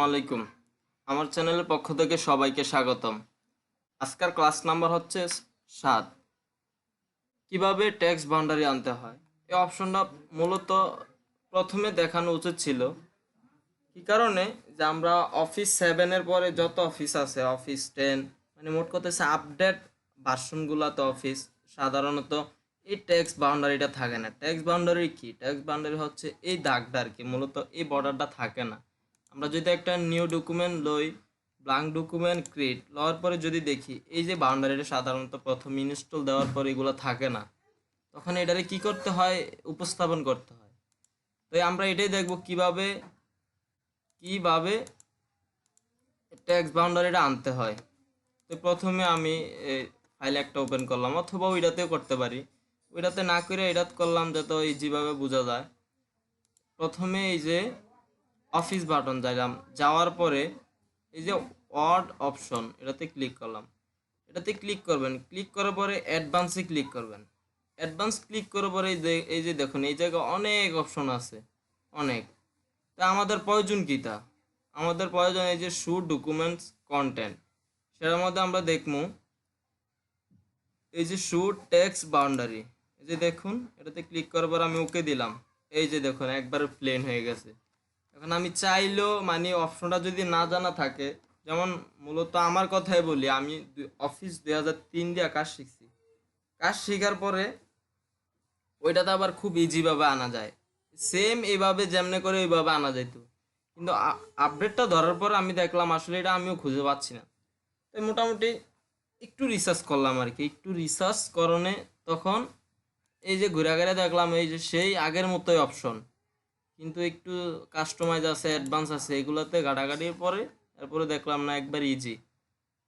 আলাইকুম। আমার চ্যানেলের পক্ষ থেকে সবাইকে স্বাগতম। আজকের ক্লাস নাম্বার হচ্ছে 7। কিভাবে ট্যাক্স বাউন্ডারি আনতে হয়। এই অপশনটা মূলত প্রথমে দেখানো উচিত ছিল। কি কারণে যে আমরা অফিস 7-এর পরে যত অফিস আছে, অফিস 10, মানে মোট কথা হচ্ছে আপডেট ভার্সনগুলোতে অফিস সাধারণত এই ট্যাক্স বাউন্ডারিটা থাকে না। ট্যাক্স বাউন্ডারি কি? ট্যাক্স বাউন্ডারি হচ্ছে এই দাগটা আর কি, মূলত এই বর্ডারটা থাকে না। আমরা যদি একটা নিউ ডকুমেন্ট লই, ব্ল্যাঙ্ক ডকুমেন্ট ক্রিয়েট লওয়ার পরে যদি দেখি এই যে বাউন্ডারিটা সাধারণত প্রথম ইনস্টল দেওয়ার পরে এগুলো থাকে না, তখন এটারে কি করতে হয়? উপস্থাপন করতে হয়। তো আমরা এটাই দেখব কিভাবে কিভাবে ট্যাক্স বাউন্ডারিটা আনতে হয়। তো প্রথমে আমি ফাইল একটা ওপেন করলাম, অথবা ওইটাতেও করতে পারি। ওইটাতে না করে এটাতে করলাম যাতে ইজিভাবে বোঝা যায়। প্রথমে এই যে অফিস বাটন যাইলাম, যাওয়ার পরে এই যে ওয়ার্ড অপশন এটাতে ক্লিক করলাম। এটাতে ক্লিক করবেন, ক্লিক করার পরে অ্যাডভান্সে ক্লিক করবেন। অ্যাডভান্স ক্লিক করার পরে এই যে দেখুন এই জায়গায় অনেক অপশন আছে, অনেক। তা আমাদের প্রয়োজন কী? তা আমাদের প্রয়োজন এই যে শো ডকুমেন্টস কন্টেন্ট, সেটার মধ্যে আমরা দেখবো এই যে শো টেক্সট বাউন্ডারি। এই যে দেখুন এটাতে ক্লিক করার পর আমি ওকে দিলাম। এই যে দেখুন একবার প্লেন হয়ে গেছে। এখন আমি চাইলেও মানে অপশনটা যদি না জানা থাকে, যেমন মূলত আমার কথাই বলি, আমি অফিস 2003 দিয়ে কাজ শিখছি। কাজ শেখার পরে ওইটাতে আবার খুব ইজিভাবে আনা যায়, সেম এইভাবে যেমনে করে ওইভাবে আনা যেত। কিন্তু আপডেটটা ধরার পর আমি দেখলাম আসলে এটা আমিও খুঁজে পাচ্ছি না। তাই মোটামুটি একটু রিসার্চ করলাম আর কি, একটু রিসার্চ করণে তখন এই যে ঘুরে ঘুরে দেখলাম এই যে সেই আগের মতোই অপশন, কিন্তু একটু কাস্টমাইজ আছে, অ্যাডভান্স আছে, এগুলোতে ঘাটাঘাটির পরে তারপরে দেখলাম না একবার ইজি।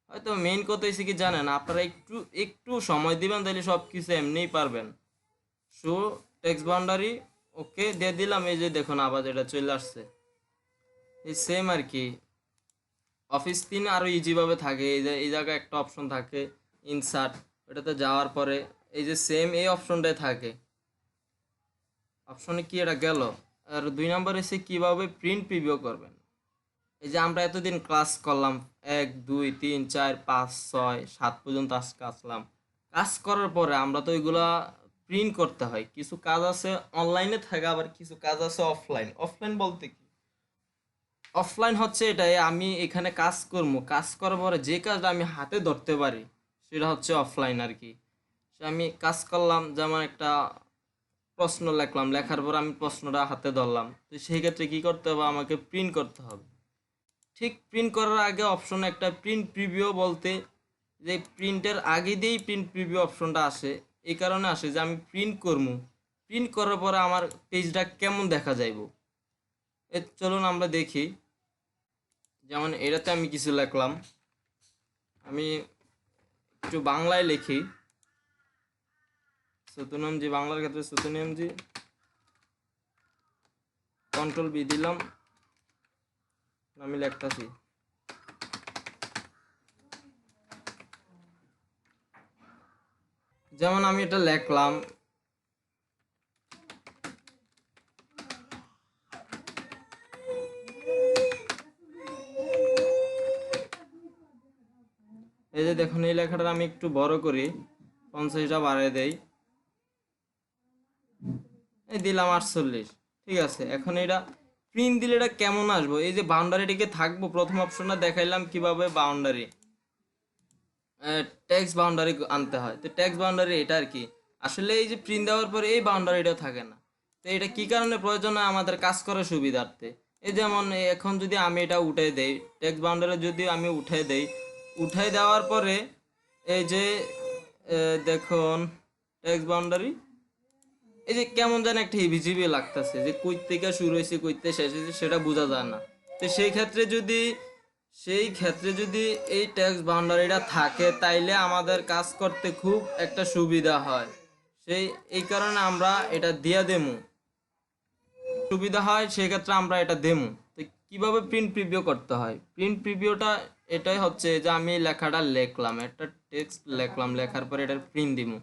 হয়তো মেইন কথা হচ্ছে কি জানেন, আপনারা একটু একটু সময় দিবেন তাহলে সব কিছু এমনিই পারবেন। শো টেক্সট বাউন্ডারি ওকে দিয়ে দিলাম। এই যে দেখুন আবার এটা চলে আসছে, এই সেম আর কি। অফিস 3 আরও ইজিভাবে থাকে, এই যে এই জায়গায় একটা অপশন থাকে ইনসার্ট, ওটাতে যাওয়ার পরে এই যে সেম এই অপশনটাই থাকে। অপশনে কি এটা গেল। আর 2 নম্বর এসে কিভাবে প্রিন্ট প্রিভিউ করবেন। এই যে আমরা এতদিন ক্লাস করলাম, 1 2 3 4 5 6 7 পর্যন্ত আজকে আসলাম। কাজ করার পরে আমরা তো এগুলা প্রিন্ট করতে হয়। কিছু কাজ আছে অনলাইনে থাকে, আবার কিছু কাজ আছে অফলাইন। অফলাইন বলতে কি? অফলাইন হচ্ছে এটাই, আমি এখানে কাজ করবো, কাজ করার পরে যে কাজটা আমি হাতে ধরতে পারি সেটা হচ্ছে অফলাইন আর কি। সে আমি কাজ করলাম, যেমন একটা প্রশ্ন লিখলাম, লেখার পর আমি প্রশ্নটা হাতে ধরলাম, তো সেই ক্ষেত্রে কী করতে হবে? আমাকে প্রিন্ট করতে হবে। ঠিক প্রিন্ট করার আগে অপশনে একটা প্রিন্ট প্রিভিউ বলতে, যে প্রিন্টের আগে দিয়েই প্রিন্ট প্রিভিউ অপশনটা আসে। এই কারণে আসে যে আমি প্রিন্ট করবো, প্রিন্ট করার পরে আমার পেজটা কেমন দেখা যাইব। চলুন আমরা দেখি। যেমন এটাতে আমি কিছু লিখলাম, আমি একটু বাংলায় লিখি। সুতুনিয়ম জি, বাংলার ক্ষেত্রে সুতুনিয়ম জি, কন্ট্রোল বি দিলাম, আমি লিখতেছি। যেমন আমি এটা লিখলাম, এই যে দেখুন এই লেখাটা আমি একটু বড় করি, 50টা বাড়িয়ে দেই, এই দিলাম 48। ঠিক আছে, এখন এটা প্রিন্ট দিলে এটা কেমন আসবো? এই যে বাউন্ডারিটিকে থাকবো, প্রথম অপশনটা দেখাইলাম কিভাবে বাউন্ডারি টেক্সট বাউন্ডারি আনতে হয়। তো টেক্সট বাউন্ডারি এটা আর কি, আসলে এই যে প্রিন্ট দেওয়ার পরে এই বাউন্ডারিটা থাকে না। তো এটা কি কারণে প্রয়োজন হয়? আমাদের কাজ করার সুবিধার্থে। এই যেমন এখন যদি আমি এটা উঠে দেই, টেক্সট বাউন্ডারি যদি আমি উঠে দেই, উঠে দেওয়ার পরে এই যে দেখুন টেক্সট বাউন্ডারি এই যে কেমন যেন একটা হিবিজিবি লাগতেছে, যে কই থেকে শুরু হয়েছে কই থেকে শেষ হয়েছে সেটা বোঝা যায় না। তো সেই ক্ষেত্রে যদি এই ট্যাক্স বাউন্ডারিটা থাকে, তাইলে আমাদের কাজ করতে খুব একটা সুবিধা হয়। এই কারণে আমরা এটা দিয়া দেমু, সুবিধা হয়, সেক্ষেত্রে আমরা এটা দেমু। তো কীভাবে প্রিন্ট প্রিভিউ করতে হয়? প্রিন্ট প্রিভিউটা এটাই হচ্ছে যে আমি লেখাটা লিখলাম, একটা টেক্সট লিখলাম, লেখার পরে এটার প্রিন্ট দিমু।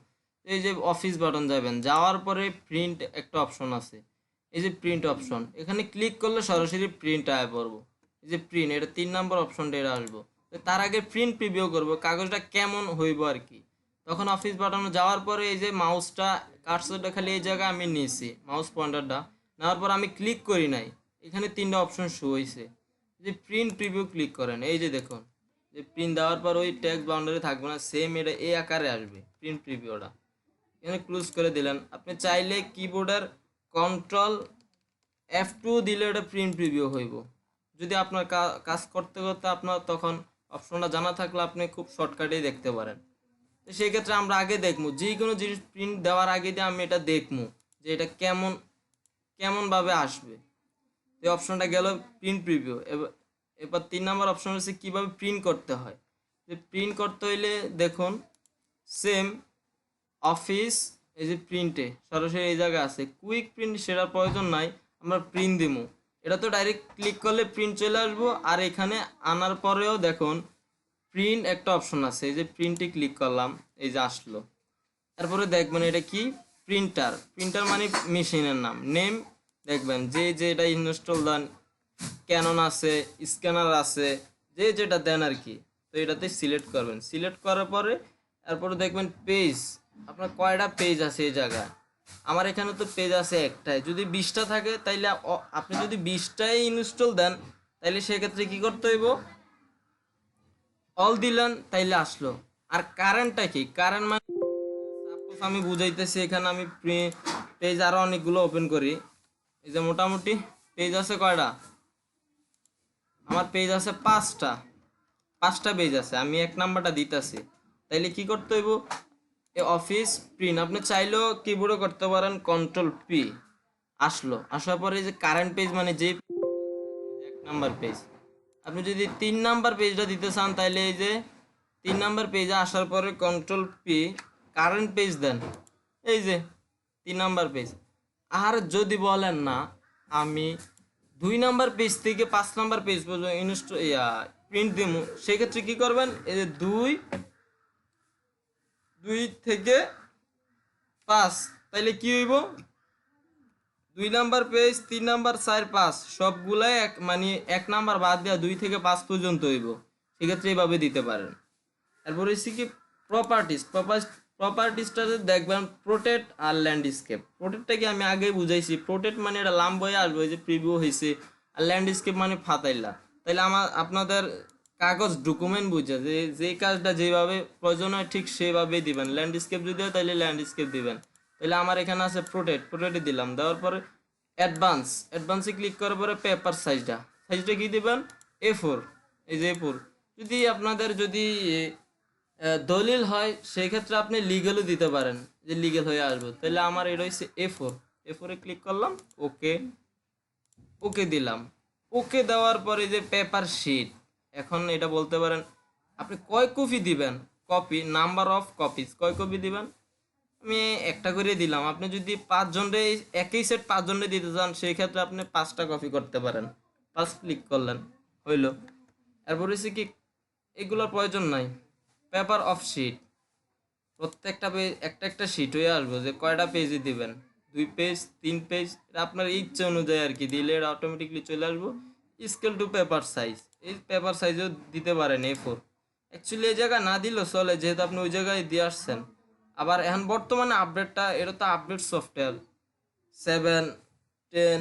এই যে অফিস বাটন যাবেন, যাওয়ার পরে প্রিন্ট একটা অপশন আছে, এই যে প্রিন্ট অপশন, এখানে ক্লিক করলে সরাসরি প্রিন্ট আয় পড়বো। এই যে প্রিন্ট, এটা 3 নম্বর অপশনটা এটা আসবো। তো তার আগে প্রিন্ট প্রিভিউ করব কাগজটা কেমন হইব আর কি। তখন অফিস বাটনে যাওয়ার পরে এই যে মাউসটা কার্সরটা খালি এই জায়গায় আমি নিয়েছি, মাউস পয়েন্টারটা নেওয়ার পর আমি ক্লিক করি নাই, এখানে 3টা অপশন শো হয়েছে। যে প্রিন্ট প্রিভিউ ক্লিক করেন, এই যে দেখুন যে প্রিন্ট দেওয়ার পর ওই টেক্সট বাউন্ডারি থাকবে না, সেম এটা এই আকারে আসবে প্রিন্ট প্রিভিউটা। এখানে ক্লোজ করে দিলেন। আপনি চাইলে কিবোর্ডের কন্ট্রোল F2 দিলে এটা প্রিন্ট প্রিভিউ হইব। যদি আপনার কাজ করতে করতে আপনার তখন অপশনটা জানা থাকলে আপনি খুব শর্টকাটেই দেখতে পারেন। তো সেই ক্ষেত্রে আমরা আগে দেখবো, যে কোনো জিনিস প্রিন্ট দেওয়ার আগে দিয়ে আমি এটা দেখবো যে এটা কেমনভাবে আসবে। এই অপশনটা গেল প্রিন্ট প্রিভিউ। এবার 3 নম্বর অপশন হচ্ছে কীভাবে প্রিন্ট করতে হয়। যে প্রিন্ট করতে হইলে দেখুন সেম অফিস, এই যে প্রিন্টে সরাসরি এই জায়গায় আছে কুইক প্রিন্ট, সেটার প্রয়োজন নাই, আমরা প্রিন্ট দিমু। এটা তো ডাইরেক্ট ক্লিক করলে প্রিন্ট চলে আসবো। আর এখানে আনার পরেও দেখুন প্রিন্ট একটা অপশন আছে, এই যে প্রিন্টে ক্লিক করলাম, এই যে আসলো। তারপরে দেখবেন এটা কি প্রিন্টার, প্রিন্টার মানে মেশিনের নাম নেম। দেখবেন যে এটা ইনস্টল দেন, ক্যানন আছে, স্ক্যানার আছে, যে যেটা দেন আর কি। তো এটাতে সিলেক্ট করবেন, সিলেক্ট করার পরে তারপরে দেখবেন পেজ, আপনার কয়টা পেজ আছে এই জায়গায়। আমার এখানে তো পেজ আছে একটাই, যদি 20টা থাকে তাইলে আপনি যদি 20টাই ইনস্টল দেন তাইলে সেক্ষেত্রে কি করতে হইব, অল দিলেন তাইলে আসলো। আর কারেন্টটা কি, কারেন্ট মানে সাপোজ আমি বুঝাইতেছি, এখানে আমি পেজ আরো অনেকগুলো ওপেন করি। এই যে মোটামুটি পেজ আছে কয়টা, আমার পেজ আছে 5টা পেজ আছে, আমি 1 নাম্বারটা দিতেছি। তাইলে কি করতে হইব, এই অফিস প্রিন্ট আপনি চাইলেও কিবোর্ডে করতে পারেন, Ctrl+P আসলো। আসার পরে এই যে কারেন্ট পেজ মানে যে 1 নাম্বার পেজ, আপনি যদি 3 নাম্বার পেজটা দিতে চান তাইলে এই যে 3 নাম্বার পেজে আসার পরে Ctrl+P কারেন্ট পেজ দেন, এই যে 3 নাম্বার পেজ। আর যদি বলেন না আমি 2 নাম্বার পেজ থেকে 5 নাম্বার পেজ পর্যন্ত প্রিন্ট দিব, সেক্ষেত্রে কি করবেন, এই যে 2 থেকে 5, তাইলে কি হইব 2 নাম্বার পেজ, 3 নাম্বার, 4, 5 সবগুলাই মানে 1 নাম্বার বাদ দেওয়া 2 থেকে 5 পর্যন্ত হইব। সেক্ষেত্রে এইভাবে দিতে পারেন। তারপরে হচ্ছে কি প্রপার্টিসটাতে দেখবেন প্রোটেক্ট আর ল্যান্ডস্কেপ। প্রোটেক্টটা কি আমি আগেই বুঝাইছি, প্রোটেক্ট মানে এটা লাম্ব হয়ে আসবে যে প্রিভিউ হয়েছে, আর ল্যান্ডস্কেপ মানে ফাতাইলা। তাইলে আপনাদের কাগজ ডকুমেন্ট বুঝে যে কাজটা যেভাবে প্রয়োজন হয় ঠিক সেভাবেই দিবেন। ল্যান্ডস্কেপ যদি হয় তাহলে ল্যান্ডস্কেপ দিবেন। তাহলে আমার এখানে আছে প্রোটেক্টে দিলাম, দেওয়ার পরে অ্যাডভান্সে ক্লিক করার পরে পেপার সাইজটা কি দিবেন, A4, এই যে A4। যদি আপনাদের দলিল হয় সেই ক্ষেত্রে আপনি লিগেলও দিতে পারেন, যে লিগেল হয়ে আসবে। তাহলে আমার এটা হচ্ছে A4 ক্লিক করলাম, ওকে দিলাম। ওকে দেওয়ার পরে যে পেপার শিট, এখন এটা বলতে পারেন আপনি কয় কপি দিবেন, নাম্বার অফ কপিজ কয় কপি দিবেন, আমি একটা করে দিলাম। আপনি যদি 5 জনের একই সেট 5 জনের দিতে চান সেই ক্ষেত্রে আপনি 5টা কপি করতে পারেন। 5 ক্লিক করলেন, হইল। এরপর হচ্ছে কি এগুলোর প্রয়োজন নাই, পেপার অফ শিট, প্রত্যেকটা পেজ একটা শিট হয়ে আসবে যে কয়টা পেজে দিবেন, 2 পেজ 3 পেজ, এটা আপনার ইচ্ছে অনুযায়ী আর কি দিলে এটা অটোমেটিকলি চলে আসবো। স্কেল টু পেপার সাইজ, এই পেপার সাইজও দিতে পারেন A4। অ্যাকচুয়ালি এই জায়গায় না দিলেও চলে, যেহেতু আপনি ওই জায়গায় দিয়ে আসছেন। আবার এখন বর্তমানে আপডেটটা, এটা তো আপডেট সফটওয়্যার 7, 10,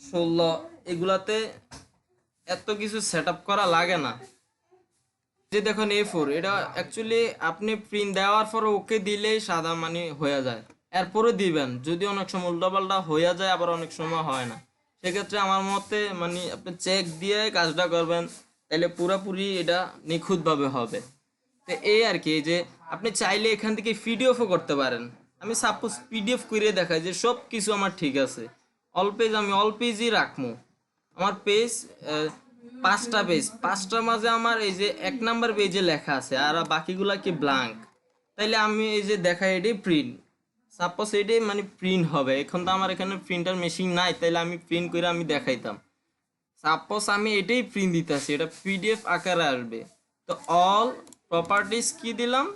16 এগুলাতে এত কিছু সেট আপ করা লাগে না। যে দেখুন A4, এটা অ্যাকচুয়ালি আপনি প্রিন্ট দেওয়ার পর ওকে দিলেই সাদা মানে হয়ে যায়। এরপরে দিবেন, যদি অনেক সময় উল্টাপাল্টা হয়ে যায়, আবার অনেক সময় হয় না, সেক্ষেত্রে আমার মতে মানে আপনি চেক দিয়ে কাজটা করবেন, তাহলে পুরোপুরি এটা নিখুঁতভাবে হবে। তো এই আর কি, যে আপনি চাইলে এখান থেকে পিডিএফও করতে পারেন। আমি সাপোজ পিডিএফ করে দেখাই যে সব কিছু আমার ঠিক আছে, আমি অল পেজই রাখবো। আমার পেজ 5টা পেজ, 5টার মাঝে আমার এই যে 1 নাম্বার পেজে লেখা আছে আর বাকিগুলা কি ব্ল্যাঙ্ক। তাইলে আমি এই যে দেখাই এটাই প্রিন্ট, সাপোজ এটাই মানে প্রিন্ট হবে। এখন তো আমার এখানে প্রিন্টার মেশিন নাই, তাইলে আমি প্রিন্ট করে আমি দেখাইতাম। সাপোজ আমি এটাই প্রিন্ট দিতেছি, এটা পিডিএফ আকারে আসবে। তো অল প্রপার্টিস কি দিলাম,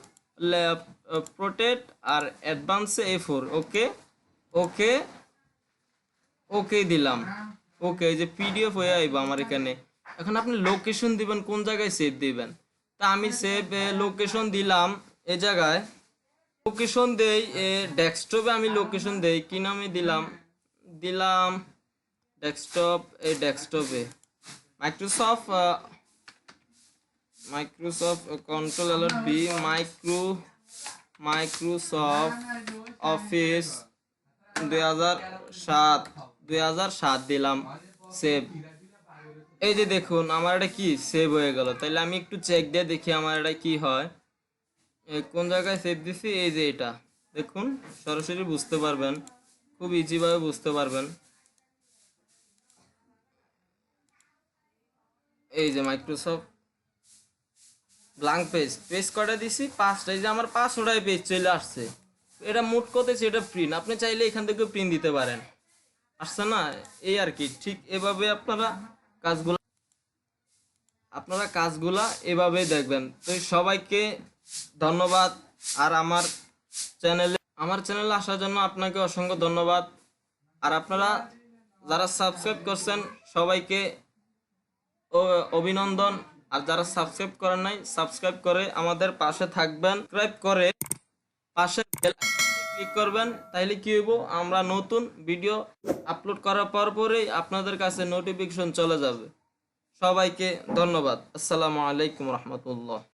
প্রোটেক্ট আর অ্যাডভান্সে A4, ওকে ওকে দিলাম। ওকে, এই যে পিডিএফ হয়ে আইব আমার এখানে এখন আপনি লোকেশন দিবেন, কোন জায়গায় সেভ দিবেন। তা আমি সেভ লোকেশন দিলাম এই জায়গায়, লোকেশন দেই ডেস্কটপে, আমি লোকেশন দেই কি নামে দিলাম, দিলাম ডেস্কটপ, এই ডেস্কটপে Microsoft Microsoft control L R B Microsoft office 2007 দিলাম, সেভ। এই যে দেখুন আমার এটা কি সেভ হয়ে গেল। তাইলে আমি একটু চেক দিয়ে দেখি আমার এটা কি হয়। কোন জায়গায় সেভ দিছি, এই যে এটা দেখুন, সরাসরি বুঝতে পারবেন, খুব ইজিভাবে বুঝতে পারবেন। এই যে মাইক্রোসফট ব্ল্যাঙ্ক পেজ কটা দিছি, 5টা। এই যে আমার 500টায় পেজ চলে আসছে। এটা মোট করতেছে, এটা প্রিন্ট, আপনি চাইলে এখান থেকে প্রিন্ট দিতে পারেন। আসছে না, এই আর কি। ঠিক এভাবে কাজগুলা এভাবেই দেখবেন। তো সবাইকে ধন্যবাদ। আর আমার চ্যানেলে আসার জন্য আপনাকে অসংখ্য ধন্যবাদ। আর আপনারা যারা সাবস্ক্রাইব করছেন সবাইকে অভিনন্দন। আর যারা সাবস্ক্রাইব করেন নাই, সাবস্ক্রাইব করে আমাদের পাশে থাকবেন, সাবস্ক্রাইব করে পাশে বেল আইকনে ক্লিক করবেন। তাইলে কি হইব, আমরা নতুন ভিডিও আপলোড করার পরেই আপনাদের কাছে নোটিফিকেশন চলে যাবে। সবাইকে ধন্যবাদ। আসসালামু আলাইকুম রহমতুল্লাহ।